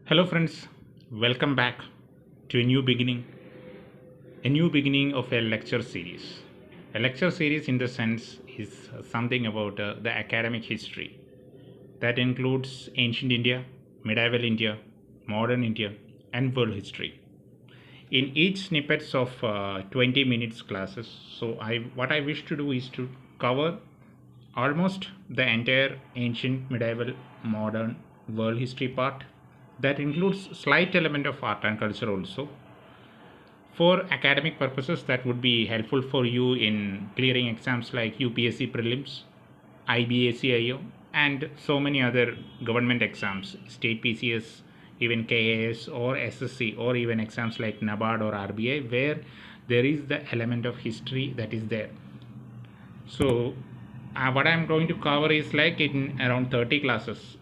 Hello friends, welcome back to a new beginning of a lecture series. A lecture series in the sense is something about the academic history that includes ancient India, medieval India, modern India and world history. In each snippets of 20 minutes classes, what I wish to do is to cover almost the entire ancient, medieval, modern world history part that includes slight element of art and culture also. For academic purposes, that would be helpful for you in clearing exams like UPSC prelims, IB, ACIO, and so many other government exams, state PCS, even KAS or SSC, or even exams like NABARD or RBI, where there is the element of history that is there. So what I'm going to cover is like in around 30 classes,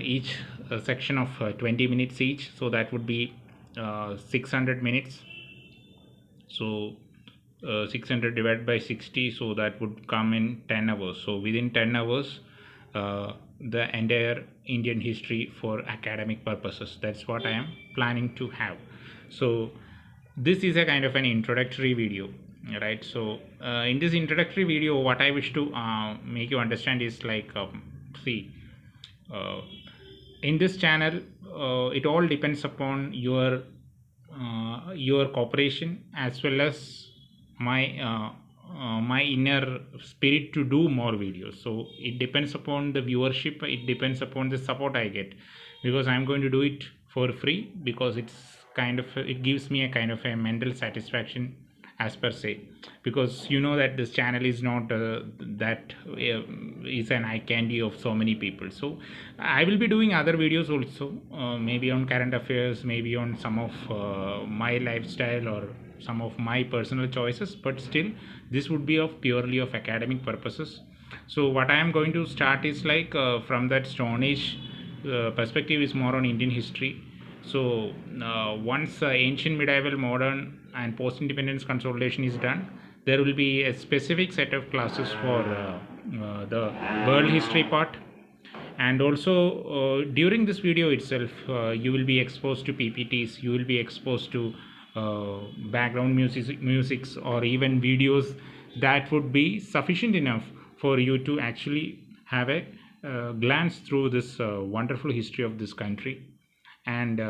each section of 20 minutes each, so that would be 600 minutes. So 600 divided by 60, so that would come in 10 hours. So within 10 hours, the entire Indian history for academic purposes, that's what I am planning to have. So this is a kind of an introductory video, right? So in this introductory video, what I wish to make you understand is like see, in this channel, it all depends upon your cooperation as well as my inner spirit to do more videos. So it depends upon the viewership, it depends upon the support I get, because I'm going to do it for free, because it gives me a kind of a mental satisfaction as per se, because you know that this channel is not that is an eye candy of so many people. So I will be doing other videos also, maybe on current affairs, maybe on some of my lifestyle or some of my personal choices, but still this would be of purely of academic purposes. So what I am going to start is like from that Stone Age perspective is more on Indian history. So once ancient, medieval, modern and post-independence consolidation is done, there will be a specific set of classes for the world history part. And also during this video itself, you will be exposed to PPTs, you will be exposed to background musics or even videos that would be sufficient enough for you to actually have a glance through this wonderful history of this country. And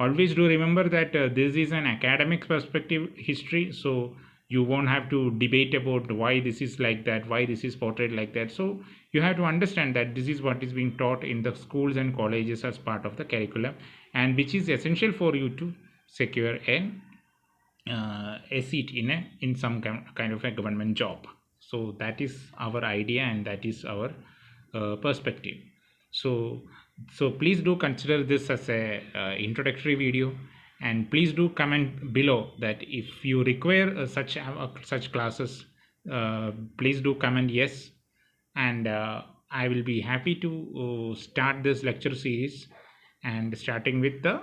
always do remember that this is an academic perspective history, so you won't have to debate about why this is like that, why this is portrayed like that. So you have to understand that this is what is being taught in the schools and colleges as part of the curriculum, and which is essential for you to secure a seat in some kind of a government job. So that is our idea and that is our perspective. So please do consider this as a introductory video, and please do comment below that if you require such classes, please do comment yes, and I will be happy to start this lecture series, and starting with the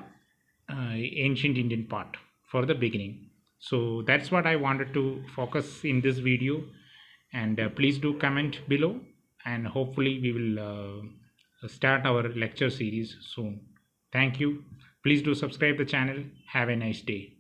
ancient Indian part for the beginning. So that's what I wanted to focus in this video, and please do comment below, and hopefully we will start our lecture series soon. Thank you. Please do subscribe the channel. Have a nice day.